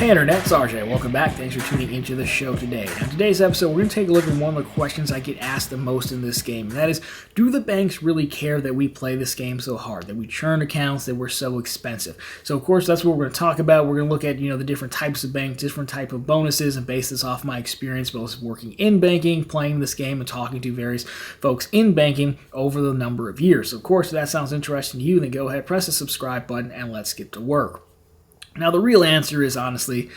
Hey Internet, it's RJ. Welcome back. Thanks for tuning into the show today. Now, today's episode, we're going to take a look at one of the questions I get asked the most in this game, and that is, do the banks really care that we play this game so hard, that we churn accounts, that we're so expensive? So, of course, that's what we're going to talk about. We're going to look at, the different types of banks, different type of bonuses, and base this off my experience both working in banking, playing this game, and talking to various folks in banking over the number of years. So, of course, if that sounds interesting to you, then go ahead, press the subscribe button, and let's get to work. Now, the real answer is, honestly,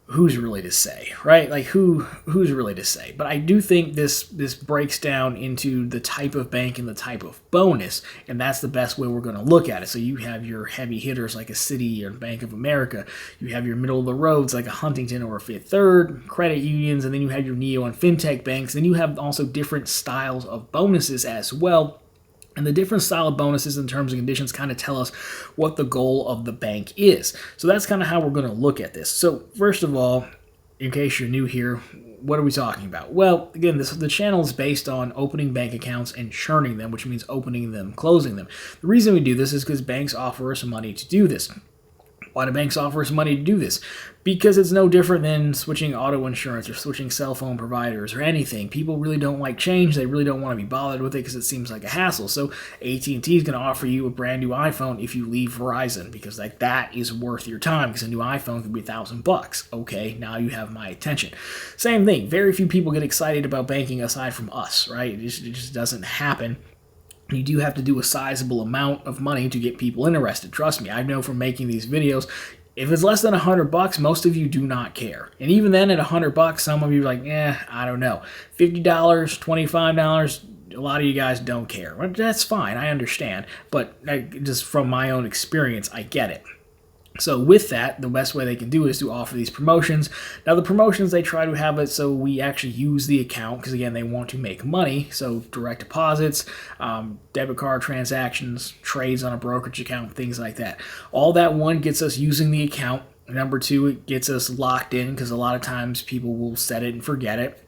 who's really to say, right? Like, who's really to say? But I do think this breaks down into the type of bank and the type of bonus, and that's the best way we're going to look at it. So you have your heavy hitters like a Citi or Bank of America. You have your middle of the roads like a Huntington or a Fifth Third, credit unions, and then you have your neo and fintech banks. Then you have also different styles of bonuses as well. And the different style of bonuses in terms and conditions kind of tell us what the goal of the bank is. So that's kind of how we're going to look at this. So first of all, in case you're new here, what are we talking about? Well, again, the channel is based on opening bank accounts and churning them, which means opening them, closing them. The reason we do this is because banks offer us money to do this. Why do banks offer us money to do this? Because it's no different than switching auto insurance or switching cell phone providers or anything. People really don't like change. They really don't want to be bothered with it because it seems like a hassle. So AT&T is going to offer you a brand new iPhone if you leave Verizon because that is worth your time because a new iPhone could be $1,000. Okay, now you have my attention. Same thing. Very few people get excited about banking aside from us, right? It just doesn't happen. You do have to do a sizable amount of money to get people interested. Trust me, I know from making these videos, if it's less than $100, most of you do not care. And even then at $100, some of you are like, I don't know. $50, $25, a lot of you guys don't care. Well, that's fine, I understand. But just from my own experience, I get it. So with that, the best way they can do it is to offer these promotions. Now the promotions, they try to have it so we actually use the account because again, they want to make money. So direct deposits, debit card transactions, trades on a brokerage account, things like that. All that one gets us using the account. Number two, it gets us locked in because a lot of times people will set it and forget it.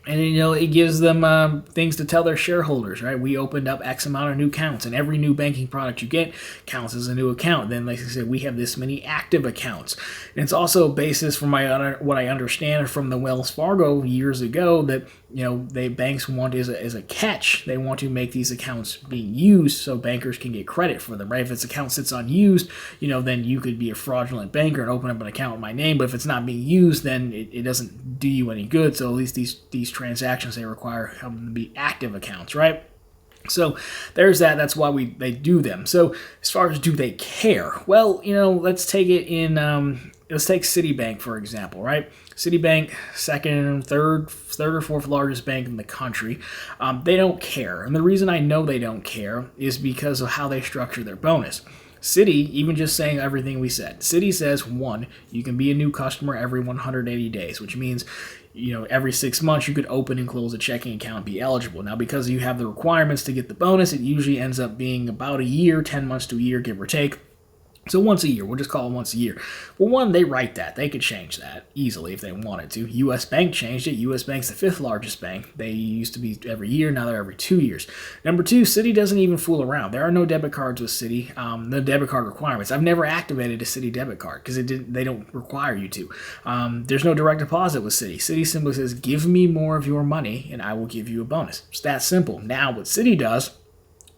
And, it gives them things to tell their shareholders, right? We opened up X amount of new accounts, and every new banking product you get counts as a new account. Then, like I said, we have this many active accounts. And it's also a basis for what I understand from the Wells Fargo years ago that, banks want as a catch. They want to make these accounts being used so bankers can get credit for them, right? If this account sits unused, then you could be a fraudulent banker and open up an account with my name. But if it's not being used, then it doesn't do you any good. So at least these transactions they require them to be active accounts, right? So there's that. That's why they do them. So as far as do they care? Well, let's take it in. Let's take Citibank for example, right? Citibank, third or fourth largest bank in the country. They don't care, and the reason I know they don't care is because of how they structure their bonus. Citi, even just saying everything we said, Citi says, one, you can be a new customer every 180 days, which means, every 6 months you could open and close a checking account and be eligible. Now, because you have the requirements to get the bonus, it usually ends up being about a year, 10 months to a year, give or take. So once a year, we'll just call it once a year. Well, one, they write that. They could change that easily if they wanted to. U.S. Bank changed it. U.S. Bank's the fifth largest bank. They used to be every year. Now they're every 2 years. Number two, Citi doesn't even fool around. There are no debit cards with Citi. No debit card requirements. I've never activated a Citi debit card because they don't require you to. There's no direct deposit with Citi. Citi simply says, give me more of your money and I will give you a bonus. It's that simple. Now what Citi does,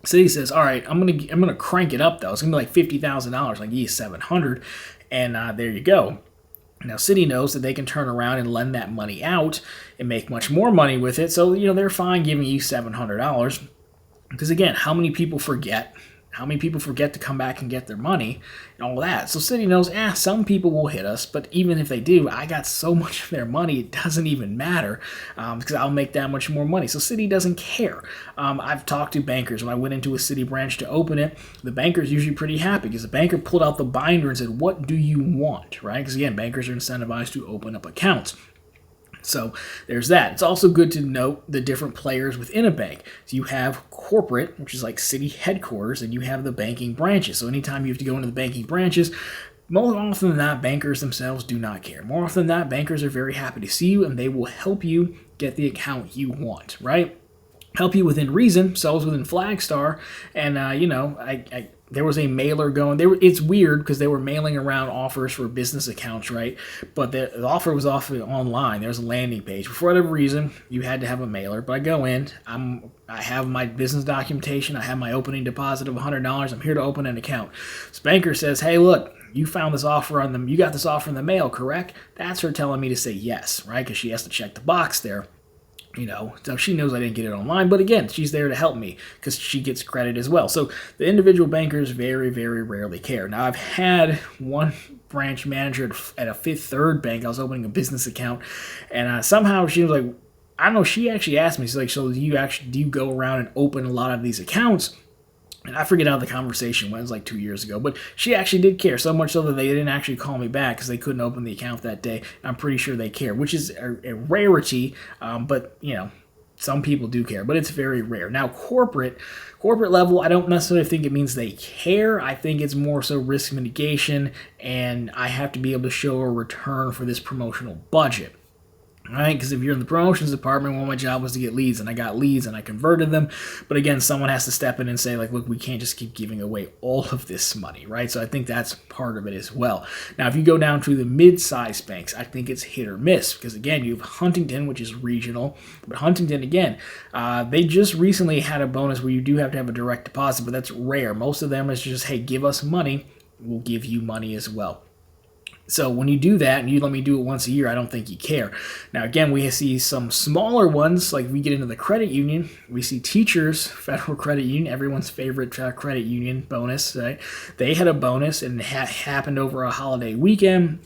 Citi says, all right, I'm gonna crank it up though. It's gonna be like $50,000, like $700, and there you go. Now Citi knows that they can turn around and lend that money out and make much more money with it. So they're fine giving you $700 because again, how many people forget? How many people forget to come back and get their money and all that? So Citi knows, some people will hit us, but even if they do, I got so much of their money, it doesn't even matter because I'll make that much more money. So Citi doesn't care. I've talked to bankers. When I went into a Citi branch to open it, the banker's usually pretty happy because the banker pulled out the binder and said, what do you want, right? Because again, bankers are incentivized to open up accounts. So there's that. It's also good to note the different players within a bank. So you have corporate, which is like Citi headquarters, and you have the banking branches. So anytime you have to go into the banking branches, more often than not, bankers themselves do not care. More often than not, bankers are very happy to see you, and they will help you get the account you want, right? Help you within reason, sells within Flagstar, and, there was a mailer going. It's weird because they were mailing around offers for business accounts, right? But the offer was off online. There's a landing page. For whatever reason, you had to have a mailer. But I go in. I have my business documentation. I have my opening deposit of $100. I'm here to open an account. This banker says, "Hey, look, you found this offer on them. You got this offer in the mail, correct?" That's her telling me to say yes, right? Because she has to check the box there. So she knows I didn't get it online, but again, she's there to help me because she gets credit as well. So the individual bankers very, very rarely care. Now, I've had one branch manager at a Fifth Third bank. I was opening a business account, and somehow she was like, I don't know, she actually asked me, she's like, "So do you go around and open a lot of these accounts?" And I forget how the conversation went. It was like 2 years ago. But she actually did care, so much so that they didn't actually call me back because they couldn't open the account that day. I'm pretty sure they care, which is a rarity. But, some people do care. But it's very rare. Now, corporate level, I don't necessarily think it means they care. I think it's more so risk mitigation. And I have to be able to show a return for this promotional budget. Right? Because if you're in the promotions department, well, my job was to get leads, and I got leads, and I converted them. But again, someone has to step in and say, like, look, we can't just keep giving away all of this money, right? So I think that's part of it as well. Now, if you go down to the mid-sized banks, I think it's hit or miss. Because again, you have Huntington, which is regional. But Huntington, again, they just recently had a bonus where you do have to have a direct deposit, but that's rare. Most of them is just, hey, give us money, we'll give you money as well. So when you do that and you let me do it once a year, I don't think you care. Now, again, we see some smaller ones, like we get into the credit union. We see Teachers, Federal Credit Union, everyone's favorite credit union bonus, right? They had a bonus and it happened over a holiday weekend.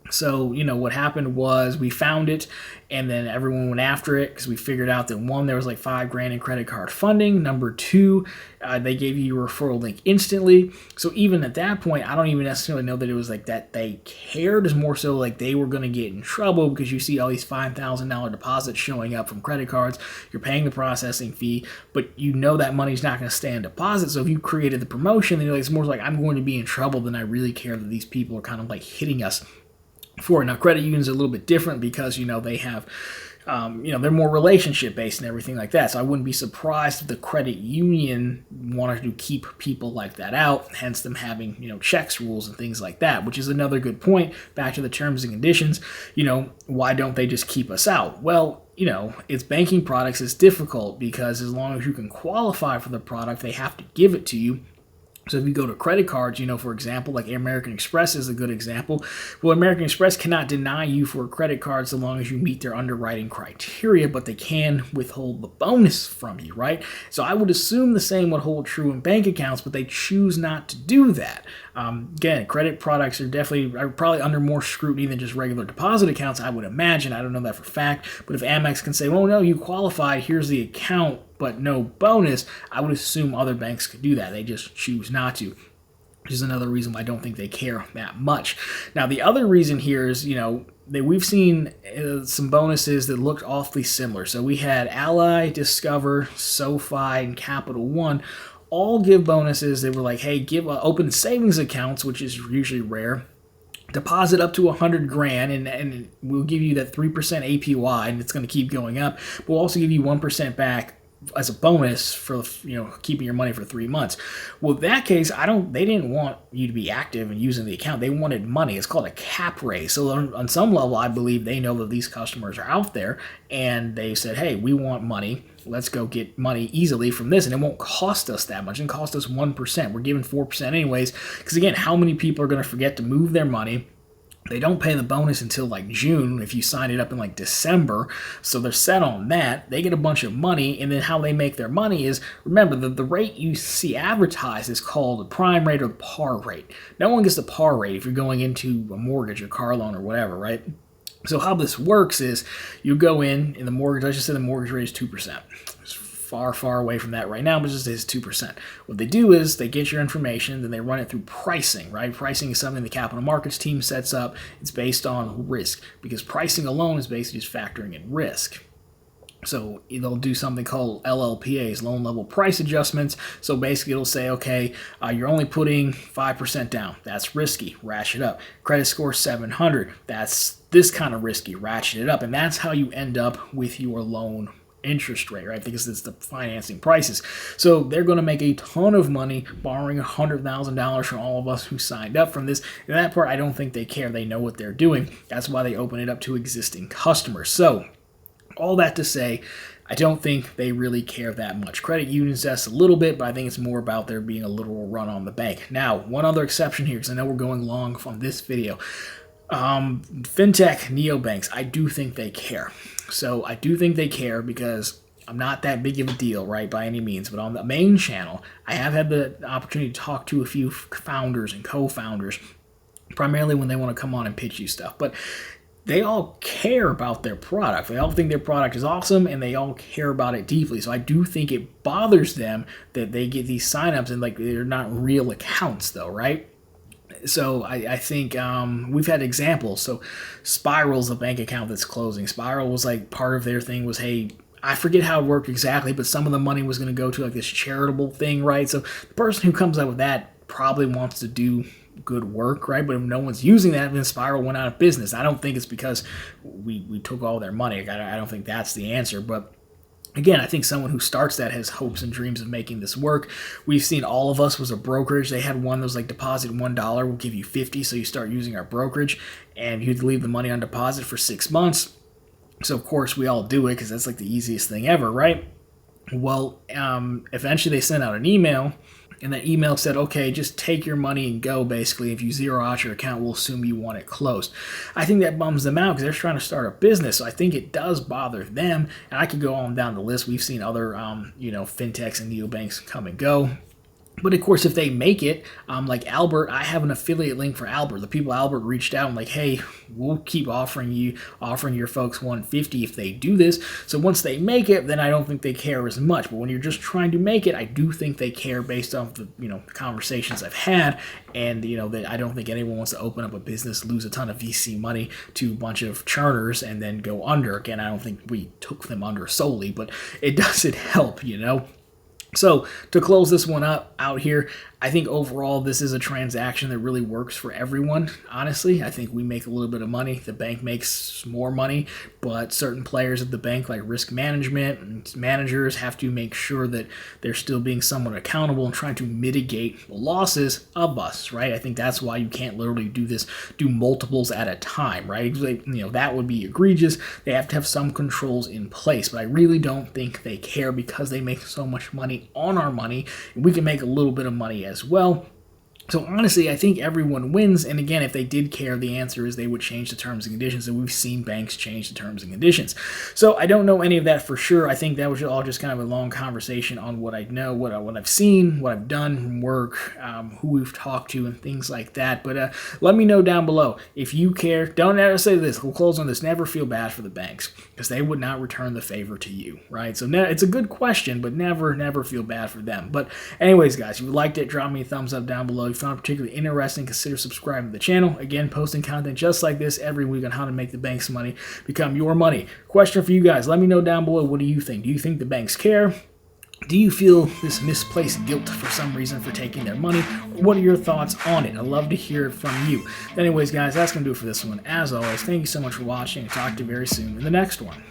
So, what happened was we found it and then everyone went after it because we figured out that one, there was like $5,000 in credit card funding. Number two, they gave you your referral link instantly. So even at that point, I don't even necessarily know that it was like that they cared. It's more so like they were going to get in trouble because you see all these $5,000 deposits showing up from credit cards. You're paying the processing fee, but that money's not going to stay in deposit. So if you created the promotion, then it's more like I'm going to be in trouble than I really care that these people are kind of like hitting us for it. Now, credit unions are a little bit different because, they have, they're more relationship based and everything like that. So I wouldn't be surprised if the credit union wanted to keep people like that out, hence them having, checks rules and things like that, which is another good point. Back to the terms and conditions, why don't they just keep us out? Well, it's banking products. It's difficult because as long as you can qualify for the product, they have to give it to you. So if you go to credit cards, for example, like American Express is a good example. Well, American Express cannot deny you for credit cards so long as you meet their underwriting criteria, but they can withhold the bonus from you, right? So I would assume the same would hold true in bank accounts, but they choose not to do that. Again, credit products are probably under more scrutiny than just regular deposit accounts, I would imagine. I don't know that for a fact, but if Amex can say, well, no, you qualified, here's the account, but no bonus, I would assume other banks could do that. They just choose not to, which is another reason why I don't think they care that much. Now, the other reason here is, that we've seen some bonuses that looked awfully similar. So we had Ally, Discover, SoFi, and Capital One all give bonuses. They were like, hey, give open savings accounts, which is usually rare. Deposit up to $100,000 and we'll give you that 3% APY, and it's going to keep going up. We'll also give you 1% back as a bonus for keeping your money for 3 months. Well, in that case, they didn't want you to be active and using the account. They wanted money. It's called a cap raise. So on some level, I believe they know that these customers are out there, and they said, hey, we want money. Let's go get money easily from this, and it won't cost us that much. It cost us 1%. We're giving 4% anyways, because again, how many people are going to forget to move their money? They don't pay the bonus until like June if you sign it up in like December. So they're set on that. They get a bunch of money, and then how they make their money is, remember, the rate you see advertised is called the prime rate or par rate. No one gets the par rate if you're going into a mortgage or car loan or whatever, right? So how this works is you go in the mortgage, let's just say the mortgage rate is 2%. It's far away from that right now, but just is 2%. What they do is they get your information, then they run it through pricing, right? Pricing is something the capital markets team sets up. It's based on risk, because pricing alone is basically just factoring in risk. So they'll do something called LLPAs, loan level price adjustments. So basically it'll say, okay, you're only putting 5% down. That's risky. Ratchet up. Credit score 700. That's this kind of risky. Ratchet it up. And that's how you end up with your loan interest rate, right? Because it's the financing prices. So they're going to make a ton of money borrowing $100,000 from all of us who signed up from this. And that part, I don't think they care. They know what they're doing. That's why they open it up to existing customers. So all that to say, I don't think they really care that much. Credit unions test a little bit, but I think it's more about there being a literal run on the bank. Now, one other exception here, because I know we're going long on this video. Fintech neobanks, I do think they care. So I do think they care because I'm not that big of a deal, right, by any means. But on the main channel, I have had the opportunity to talk to a few founders and co-founders, primarily when they want to come on and pitch you stuff. But they all care about their product. They all think their product is awesome, and they all care about it deeply. So I do think it bothers them that they get these signups and like they're not real accounts, though, right? So I think we've had examples. So Spiral's a bank account that's closing. Spiral was like part of their thing was, hey, I forget how it worked exactly, but some of the money was going to go to like this charitable thing, right? So the person who comes up with that probably wants to do good work, right? But if no one's using that, then Spiral went out of business. I don't think it's because we took all their money. I don't think that's the answer, but again, I think someone who starts that has hopes and dreams of making this work. We've seen All of Us was a brokerage. They had one that was like deposit $1, we'll give you 50, so you start using our brokerage, and you'd leave the money on deposit for 6 months. So of course we all do it because that's like the easiest thing ever, right? Well, eventually they sent out an email, and that email said, okay, just take your money and go, basically. If you zero out your account, we'll assume you want it closed. I think that bums them out because they're trying to start a business, so I think it does bother them. And I could go on down the list. We've seen other, fintechs and neobanks come and go. But of course, if they make it, like Albert, I have an affiliate link for Albert. The people Albert reached out and like, hey, we'll keep offering your folks $150 if they do this. So once they make it, then I don't think they care as much. But when you're just trying to make it, I do think they care based off the conversations I've had, and that I don't think anyone wants to open up a business, lose a ton of VC money to a bunch of churners, and then go under. Again, I don't think we took them under solely, but it doesn't help, So to close this one out here, I think overall this is a transaction that really works for everyone. Honestly, I think we make a little bit of money. The bank makes more money, but certain players at the bank, like risk management and managers, have to make sure that they're still being somewhat accountable and trying to mitigate the losses of us, right? I think that's why you can't literally do multiples at a time, right? That would be egregious. They have to have some controls in place, but I really don't think they care because they make so much money on our money, and we can make a little bit of money as well. So honestly, I think everyone wins. And again, if they did care, the answer is they would change the terms and conditions. And we've seen banks change the terms and conditions. So I don't know any of that for sure. I think that was all just kind of a long conversation on what I know, what I've seen, what I've done from work, who we've talked to, and things like that. But let me know down below if you care. Don't ever say this. We'll close on this. Never feel bad for the banks because they would not return the favor to you, right? So it's a good question, but never feel bad for them. But anyways, guys, if you liked it, drop me a thumbs up down below. If you found it particularly interesting, consider subscribing to the channel. Again, posting content just like this every week on how to make the bank's money become your money. Question for you guys. Let me know down below, what do you think? Do you think the banks care? Do you feel this misplaced guilt for some reason for taking their money? What are your thoughts on it? I'd love to hear it from you. Anyways, guys, that's going to do it for this one. As always, thank you so much for watching. I'll talk to you very soon in the next one.